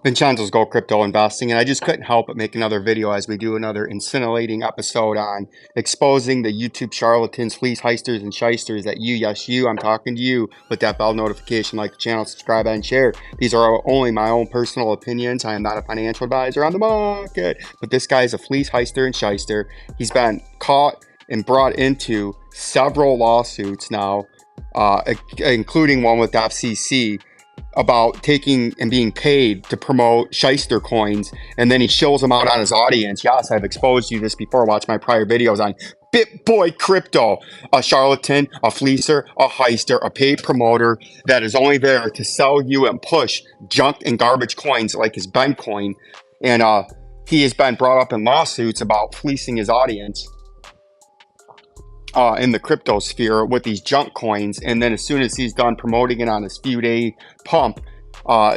Vincenzo's Go Crypto Investing, and I just couldn't help but make another video as we do another incinerating episode on exposing the YouTube charlatans, fleece heisters, and shysters that you, yes you, I'm talking to you, with that bell notification, like the channel, subscribe, and share. These are only my own personal opinions. I am not a financial advisor on the market, but this guy is a fleece heister and shyster. He's been caught and brought into several lawsuits now, including one with the FCC, about taking and being paid to promote shyster coins, and then he shills them out on his audience. Yes, I've exposed you this before. Watch my prior videos on BitBoy Crypto. A charlatan, a fleecer, a heister, a paid promoter that is only there to sell you and push junk and garbage coins like his Ben coin. And he has been brought up in lawsuits about fleecing his audience in the crypto sphere with these junk coins, and then as soon as he's done promoting it on his few-day pump,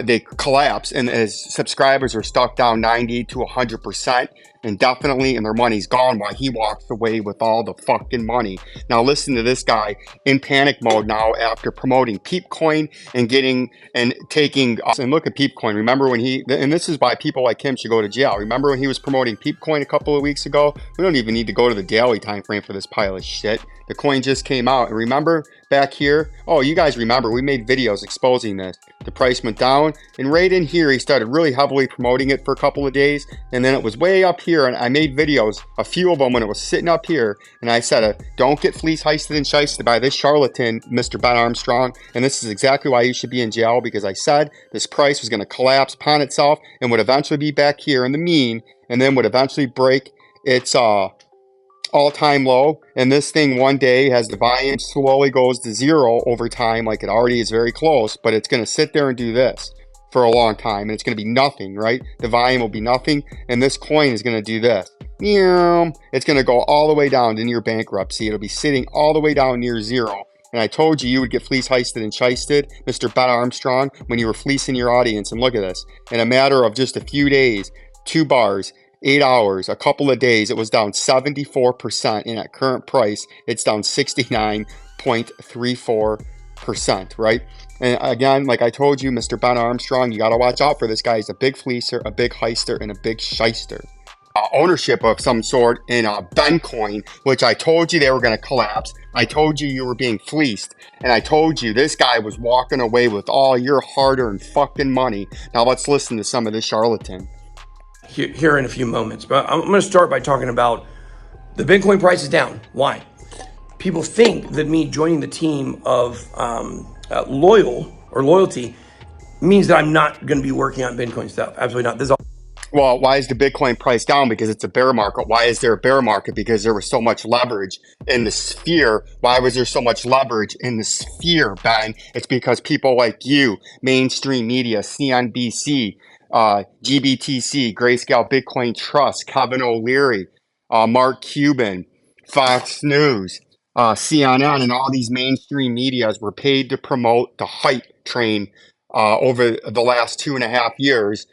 they collapse, and his subscribers are stuck down 90 to 100% indefinitely, and their money's gone while he walks away with all the fucking money. Now listen to this guy in panic mode now after promoting Peepcoin and taking, and look at Peepcoin. Remember when and this is why people like him should go to jail. Remember when he was promoting Peepcoin a couple of weeks ago? We don't even need to go to the daily time frame for this pile of shit. The coin just came out, and remember back here? Oh, you guys remember, we made videos exposing this. The price went down, and right in here, he started really heavily promoting it for a couple of days, and then it was way up here, and I made videos, a few of them when it was sitting up here, and I said, don't get fleece heisted and shysted by this charlatan, Mr. Ben Armstrong, and this is exactly why you should be in jail, because I said this price was going to collapse upon itself and would eventually be back here in the mean, and then would eventually break its all-time low, and this thing one day, as the volume slowly goes to zero over time, like it already is very close, but it's going to sit there and do this for a long time, and it's going to be nothing, right? The volume will be nothing, and this coin is going to do this. It's going to go all the way down to near bankruptcy. It'll be sitting all the way down near zero. And I told you would get fleece heisted and shysted, Mr. Ben Armstrong, when you were fleecing your audience. And look at this. In a matter of just a few days, 2 bars, 8 hours, a couple of days, it was down 74%, and at current price, it's down 69.34%, right? And again, like I told you, Mr. Ben Armstrong, you got to watch out for this guy. He's a big fleecer, a big heister, and a big shyster. Ownership of some sort in a Ben coin, which I told you they were going to collapse. I told you were being fleeced, and I told you this guy was walking away with all your hard-earned fucking money. Now let's listen to some of this charlatan here in a few moments, but I'm going to start by talking about the Bitcoin price is down. Why? People think that me joining the team of loyalty means that I'm not going to be working on Bitcoin stuff. Absolutely not. This is all. Well, why is the Bitcoin price down? Because it's a bear market. Why is there a bear market? Because there was so much leverage in the sphere. Why was there so much leverage in the sphere, Ben? It's because people like you, mainstream media, CNBC, GBTC, Grayscale Bitcoin Trust, Kevin O'Leary, Mark Cuban, Fox News, CNN, and all these mainstream medias were paid to promote the hype train over the last 2.5 years.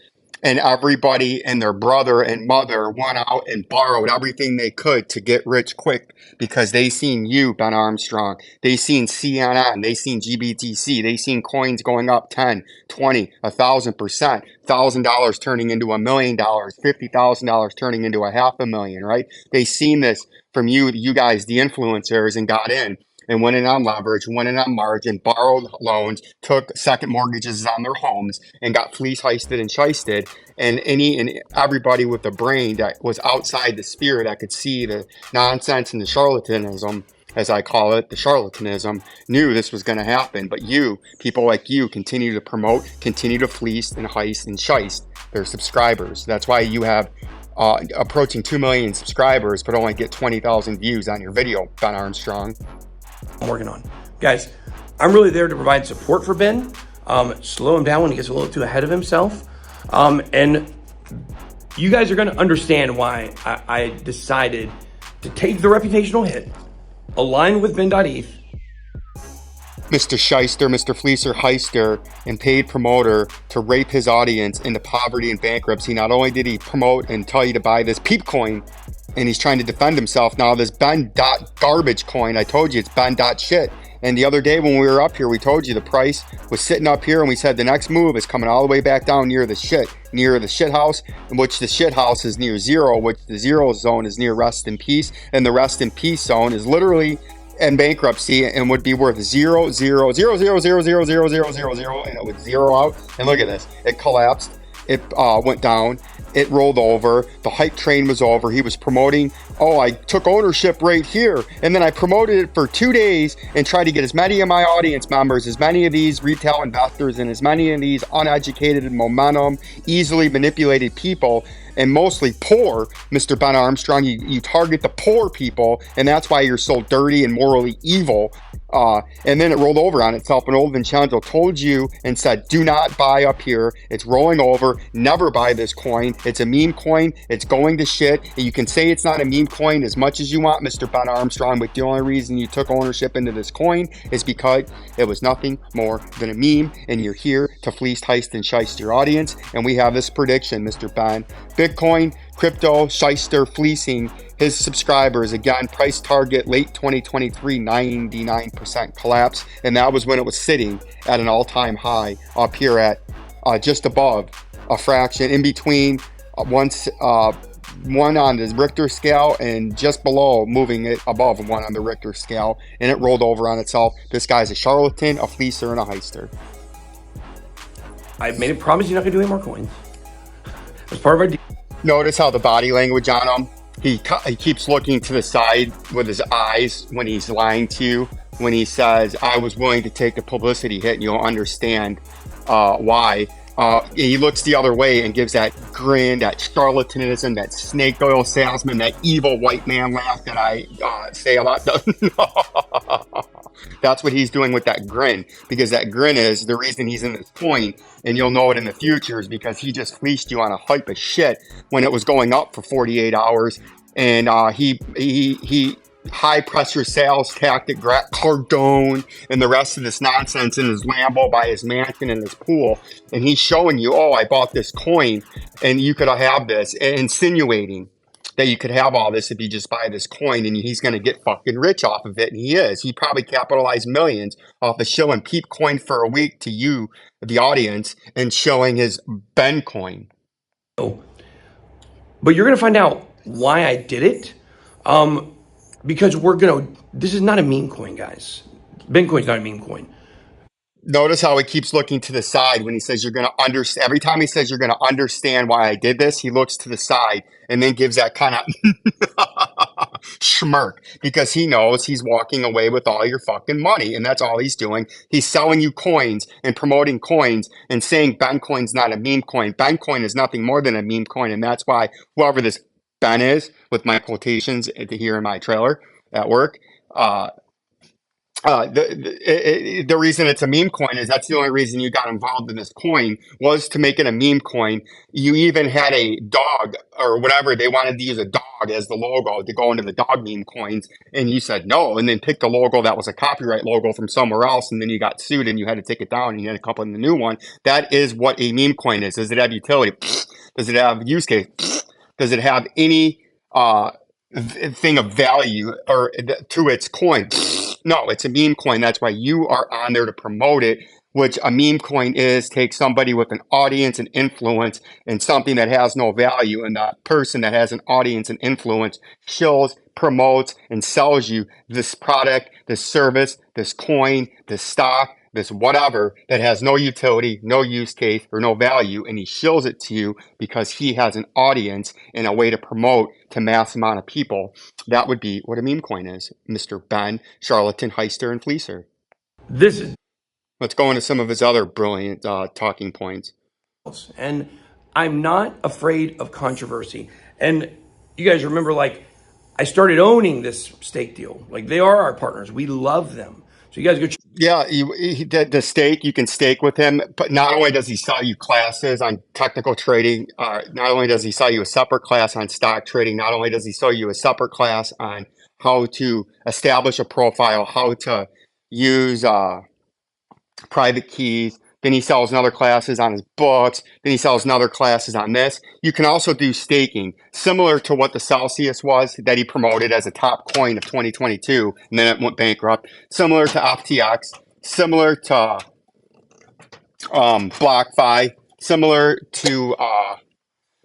And everybody and their brother and mother went out and borrowed everything they could to get rich quick because they seen you, Ben Armstrong. They seen CNN. They seen GBTC. They seen coins going up 10, 20, 1,000%, $1,000 turning into $1 million, $50,000 turning into $500,000, right? They seen this from you guys, the influencers, and got in. And went in on leverage, went in on margin, borrowed loans, took second mortgages on their homes, and got fleece heisted and shysted. And everybody with a brain that was outside the sphere that could see the nonsense and the charlatanism, as I call it, the charlatanism, knew this was going to happen. But you, people like you, continue to promote, continue to fleece and heist and shyst their subscribers. That's why you have approaching 2 million subscribers, but only get 20,000 views on your video, Ben Armstrong. I'm working on. Guys, I'm really there to provide support for Ben, slow him down when he gets a little too ahead of himself. And you guys are going to understand why I decided to take the reputational hit, align with Ben.eth. Mr. Shyster, Mr. Fleecer, heister, and paid promoter to rape his audience into poverty and bankruptcy. Not only did he promote and tell you to buy this Peepcoin, and he's trying to defend himself now, this Ben.garbage coin. I told you it's Ben.shit. And the other day when we were up here, we told you the price was sitting up here, and we said the next move is coming all the way back down near the shit house, in which the shit house is near zero, which the zero zone is near rest in peace, and the rest in peace zone is literally in bankruptcy and would be worth 0.000000000, and it would zero out. And look at this, it collapsed, it went down, it rolled over, the hype train was over. He was promoting, oh, I took ownership right here, and then I promoted it for 2 days and tried to get as many of my audience members, as many of these retail investors, and as many of these uneducated, momentum, easily manipulated people, and mostly poor, Mr. Ben Armstrong. You target the poor people, and that's why you're so dirty and morally evil. And then it rolled over on itself, and old Vincenzo told you and said, do not buy up here. It's rolling over. Never buy this coin. It's a meme coin. It's going to shit. And you can say it's not a meme coin as much as you want, Mr. Ben Armstrong, but the only reason you took ownership into this coin is because it was nothing more than a meme, and you're here to fleece, heist, and shiest your audience. And we have this prediction, Mr. Ben. Bitcoin, crypto, shyster, fleecing his subscribers. Again, price target late 2023, 99% collapse. And that was when it was sitting at an all-time high up here at just above a fraction, in between one on the Richter scale and just below, moving it above one on the Richter scale. And it rolled over on itself. This guy's a charlatan, a fleecer, and a heister. I made a promise you're not going to do any more coins. As part of our deal. Notice how the body language on him, he keeps looking to the side with his eyes when he's lying to you. When he says, I was willing to take the publicity hit, and you'll understand why. He looks the other way and gives that grin, that charlatanism, that snake oil salesman, that evil white man laugh that I say a lot. That's what he's doing with that grin, because that grin is the reason he's in this coin, and you'll know it in the future is because he just fleeced you on a hype of shit when it was going up for 48 hours, and he high pressure sales tactic, Grant Cardone, and the rest of this nonsense in his Lambo by his mansion and his pool, and he's showing you, oh, I bought this coin, and you could have this, insinuating that you could have all this if you just buy this coin, and he's going to get fucking rich off of it, and he is. He probably capitalized millions off of shilling Peep Coin for a week to you, the audience, and showing his Ben coin. But you're going to find out why I did it. Because this is not a meme coin, guys. Bitcoin's not a meme coin. Notice how he keeps looking to the side when he says you're going to understand. Every time he says you're going to understand why I did this, he looks to the side and then gives that kind of smirk, because he knows he's walking away with all your fucking money, and that's all he's doing. He's selling you coins and promoting coins and saying Bencoin's not a meme coin. Bencoin is nothing more than a meme coin, and that's why whoever this Ben is, with my quotations here in my trailer at work, the reason it's a meme coin is that's the only reason you got involved in this coin, was to make it a meme coin. You even had a dog or whatever. They wanted to use a dog as the logo to go into the dog meme coins, and you said no, and then picked a logo that was a copyright logo from somewhere else, and then you got sued and you had to take it down and you had to come up with a new one. That is what a meme coin is. Does it have utility? Does it have use case? Does it have any thing of value or to its coin? No, it's a meme coin. That's why you are on there to promote it, which a meme coin is. Take somebody with an audience and influence and something that has no value, and that person that has an audience and influence shills, promotes, and sells you this product, this service, this coin, this stock, this whatever that has no utility, no use case, or no value, and he shills it to you because he has an audience and a way to promote to mass amount of people. That would be what a meme coin is, Mr. Ben, charlatan, heister, and fleecer. Let's go into some of his other brilliant talking points. And I'm not afraid of controversy. And you guys remember, I started owning this stake deal. They are our partners. We love them. So you guys go. Yeah, the stake, you can stake with him, but not only does he sell you classes on technical trading, not only does he sell you a separate class on stock trading, not only does he sell you a separate class on how to establish a profile, how to use private keys, Then he sells another classes on his books. Then he sells another classes on this. You can also do staking, similar to what the Celsius was that he promoted as a top coin of 2022, and then it went bankrupt. Similar to FTX, similar to BlockFi, similar to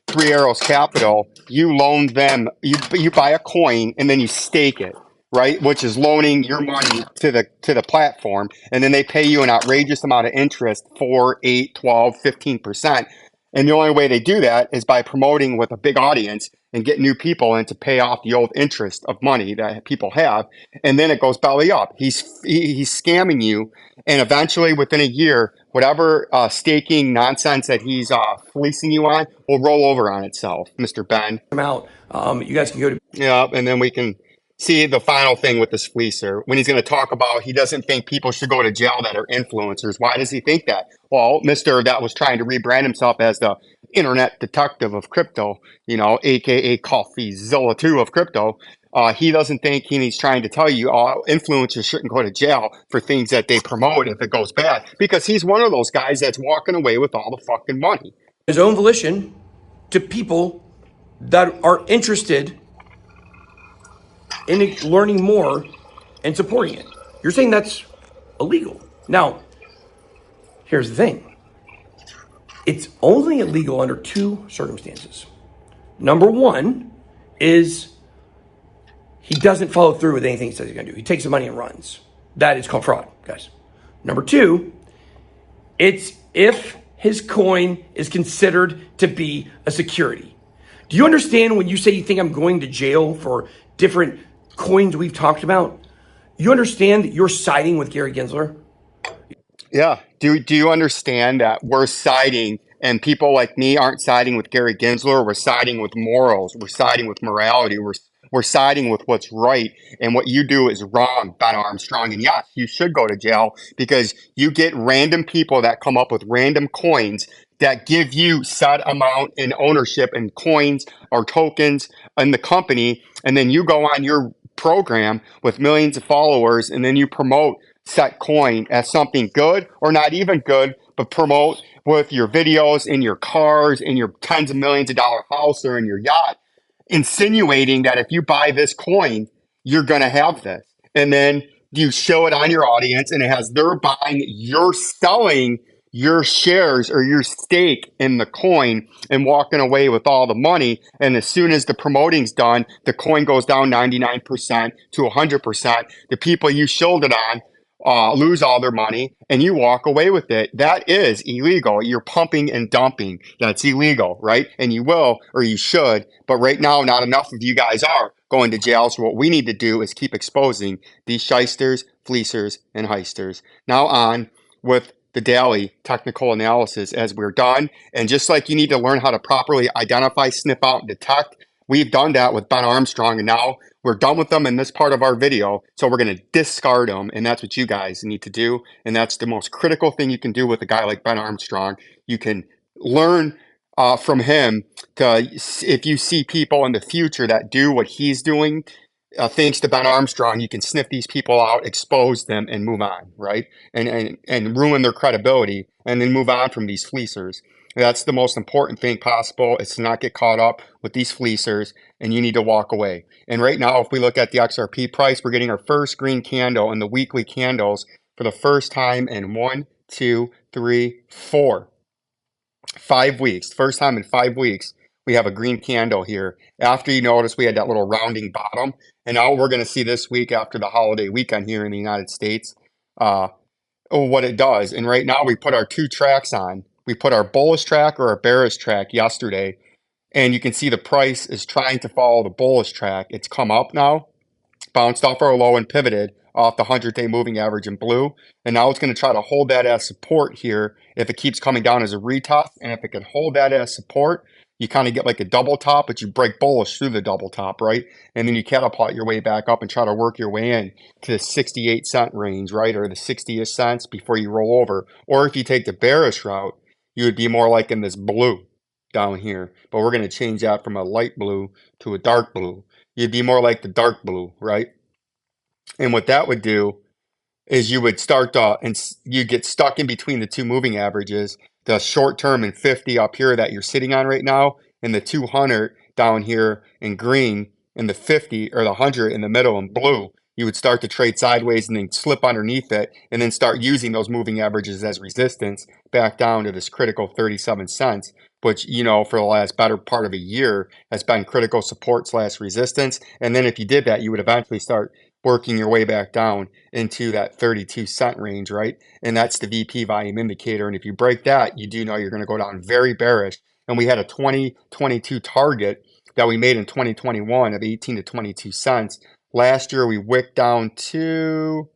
Three Arrows Capital. You loan them, you buy a coin and then you stake it, right? Which is loaning your money to the platform, and then they pay you an outrageous amount of interest, 4, 8, 12, 15%. And the only way they do that is by promoting with a big audience and get new people in to pay off the old interest of money that people have. And then it goes belly up. He's scamming you. And eventually within a year, whatever staking nonsense that he's fleecing you on will roll over on itself, Mr. Ben. Come out. You guys can go to. Yeah, and then we can see the final thing with this fleecer when he's going to talk about he doesn't think people should go to jail that are influencers. Why does he think that? Well, Mr. that was trying to rebrand himself as the internet detective of crypto, you know, aka CoffeeZilla 2 of crypto. He doesn't think he's trying to tell you influencers shouldn't go to jail for things that they promote if it goes bad, because he's one of those guys that's walking away with all the fucking money. His own volition to people that are interested in learning more and supporting it. You're saying that's illegal. Now, here's the thing. It's only illegal under two circumstances. Number one is he doesn't follow through with anything he says he's going to do. He takes the money and runs. That is called fraud, guys. Number two, it's if his coin is considered to be a security. Do you understand when you say you think I'm going to jail for different coins we've talked about? You understand that you're siding with Gary Gensler? Yeah. Do you understand that we're siding, and people like me aren't siding with Gary Gensler? We're siding with morals. We're siding with morality. We're siding with what's right, and what you do is wrong, Ben Armstrong. And yes, you should go to jail because you get random people that come up with random coins that give you set amount in ownership in coins or tokens in the company, and then you go on your program with millions of followers, and then you promote set coin as something good or not even good, but promote with your videos in your cars, in your tens of millions of dollar house, or in your yacht, insinuating that if you buy this coin, you're going to have this. And then you show it on your audience, and it has they're buying, you're selling your shares or your stake in the coin and walking away with all the money. And as soon as the promoting's done, the coin goes down 99% to 100%. The people you showed it on lose all their money, and you walk away with it. That is illegal. You're pumping and dumping. That's illegal, right? And you will, or you should. But right now, not enough of you guys are going to jail. So what we need to do is keep exposing these shysters, fleecers, and heisters. Now on with the daily technical analysis as we're done. And just like you need to learn how to properly identify, sniff out, and detect, we've done that with Ben Armstrong, and now we're done with them in this part of our video. So we're going to discard them, and that's what you guys need to do. And that's the most critical thing you can do with a guy like Ben Armstrong. You can learn from him to, if you see people in the future that do what he's doing, thanks to Ben Armstrong, you can sniff these people out, expose them, and move on, right? And ruin their credibility, and then move on from these fleecers. That's the most important thing possible, is to not get caught up with these fleecers, and you need to walk away. And right now, if we look at the XRP price, we're getting our first green candle in the weekly candles for the first time in 1, 2, 3, 4, 5 weeks. First time in 5 weeks. We have a green candle here. After you notice we had that little rounding bottom. And now we're going to see this week after the holiday weekend here in the United States what it does. And right now we put our two tracks on. We put our bullish track or our bearish track yesterday. And you can see the price is trying to follow the bullish track. It's come up now, bounced off our low and pivoted off the 100-day moving average in blue. And now it's going to try to hold that as support here if it keeps coming down as a retest. And if it can hold that as support, you kind of get like a double top, but you break bullish through the double top, right? And then you catapult your way back up and try to work your way in to the 68-cent range, right? Or the 60-ish cents before you roll over. Or if you take the bearish route, you would be more like in this blue down here. But we're going to change that from a light blue to a dark blue. You'd be more like the dark blue, right? And what that would do is you would start and you get stuck in between the two moving averages, the short term and 50 up here that you're sitting on right now, and the 200 down here in green, and the 50 or the 100 in the middle in blue. You would start to trade sideways and then slip underneath it, and then start using those moving averages as resistance back down to this critical 37 cents, which, you know, for the last better part of a year has been critical support slash resistance. And then if you did that, you would eventually start working your way back down into that 32-cent range, right? And that's the VP volume indicator. And if you break that, you do know you're going to go down very bearish. And we had a 2022 target that we made in 2021 of 18 to 22 cents. Last year, we wicked down to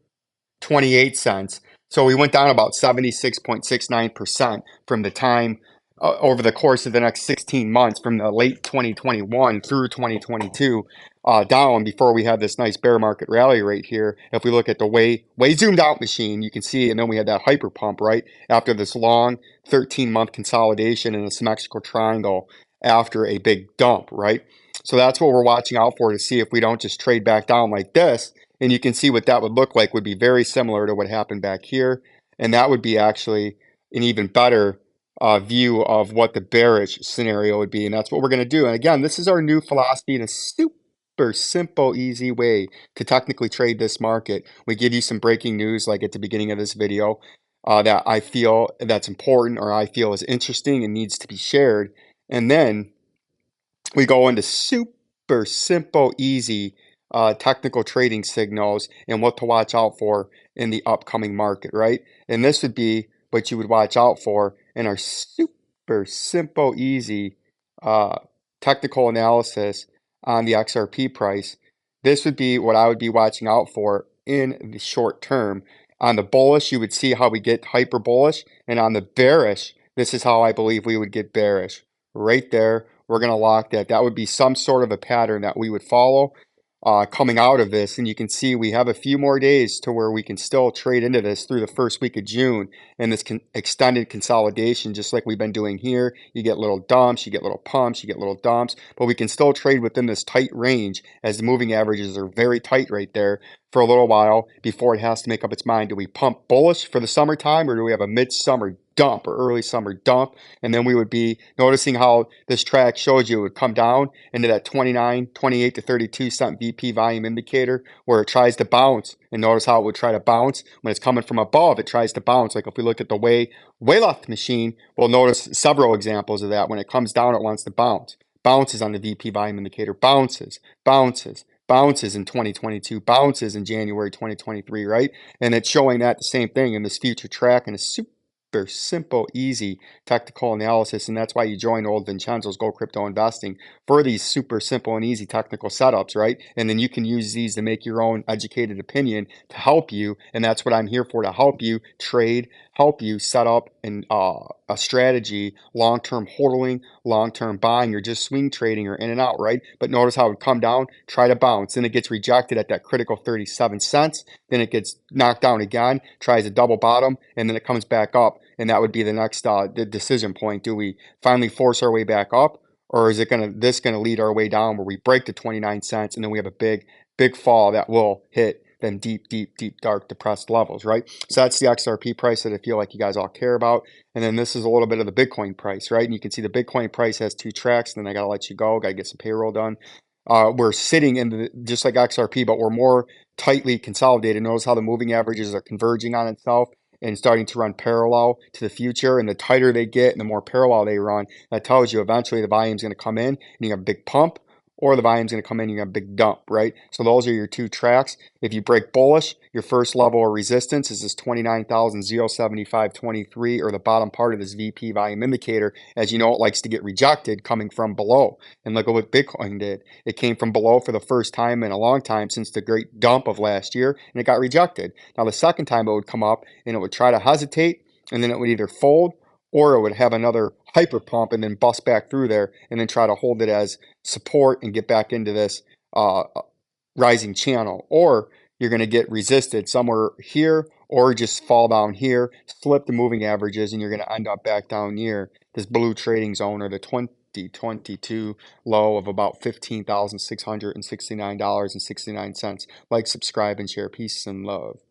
28 cents. So we went down about 76.69% from the time over the course of the next 16 months from the late 2021 through 2022 down before we had this nice bear market rally right here. If we look at the way zoomed out machine, you can see, and then we had that hyper pump, right? After this long 13-month consolidation in a symmetrical triangle after a big dump, right? So that's what we're watching out for to see if we don't just trade back down like this. And you can see what that would look like would be very similar to what happened back here. And that would be actually an even better view of what the bearish scenario would be. And that's what we're going to do. And again, this is our new philosophy in a super simple, easy way to technically trade this market. We give you some breaking news like at the beginning of this video that I feel that's important or I feel is interesting and needs to be shared. And then we go into super simple, easy technical trading signals and what to watch out for in the upcoming market, right? And this would be what you would watch out for in our super simple, easy technical analysis on the XRP price. This would be what I would be watching out for in the short term. On the bullish, you would see how we get hyper bullish, and on the bearish, this is how I believe we would get bearish. Right there, we're going to lock that. That would be some sort of a pattern that we would follow coming out of this. And you can see we have a few more days to where we can still trade into this through the first week of June and this extended consolidation, just like we've been doing here. You get little dumps, you get little pumps, you get little dumps, but we can still trade within this tight range as the moving averages are very tight right there for a little while before it has to make up its mind. Do we pump bullish for the summertime, or do we have a midsummer dump or early summer dump? And then we would be noticing how this track shows you it would come down into that 28 to 32 cent VP volume indicator where it tries to bounce. And notice how it would try to bounce when it's coming from above. It tries to bounce. Like if we look at the way left machine, we'll notice several examples of that. When it comes down, it wants to bounce. Bounces on the VP volume indicator. Bounces in 2022, bounces in January 2023, right? And it's showing that the same thing in this future track, and it's super simple, easy technical analysis. And that's why you join old Vincenzo's Go Crypto Investing for these super simple and easy technical setups, right? And then you can use these to make your own educated opinion to help you. And that's what I'm here for, to help you trade, help you set up a strategy, long-term hodling, long-term buying, or just swing trading or in and out, right? But notice how it would come down, try to bounce, then it gets rejected at that critical 37 cents, then it gets knocked down again, tries a double bottom, and then it comes back up, and that would be the next the decision point. Do we finally force our way back up, or is it this gonna lead our way down where we break the 29 cents and then we have a big fall that will hit then deep, dark, depressed levels, right? So that's the XRP price that I feel like you guys all care about. And then this is a little bit of the Bitcoin price, right? And you can see the Bitcoin price has two tracks, and then I got to let you go. Got to get some payroll done. We're sitting in just like XRP, but we're more tightly consolidated. Notice how the moving averages are converging on itself and starting to run parallel to the future. And the tighter they get and the more parallel they run, that tells you eventually the volume is going to come in and you have a big pump, or the volume's going to come in, you have a big dump, right? So those are your two tracks. If you break bullish, your first level of resistance is this 29,075.23, or the bottom part of this VP volume indicator. As you know, it likes to get rejected coming from below. And look at what Bitcoin did. It came from below for the first time in a long time since the great dump of last year, and it got rejected. Now, the second time it would come up, and it would try to hesitate, and then it would either fold, or it would have another hyper pump and then bust back through there and then try to hold it as support and get back into this rising channel. Or you're going to get resisted somewhere here, or just fall down here, slip the moving averages, and you're going to end up back down near this blue trading zone, or the 2022 low of about $15,669.69. Like, subscribe, and share. Peace and love.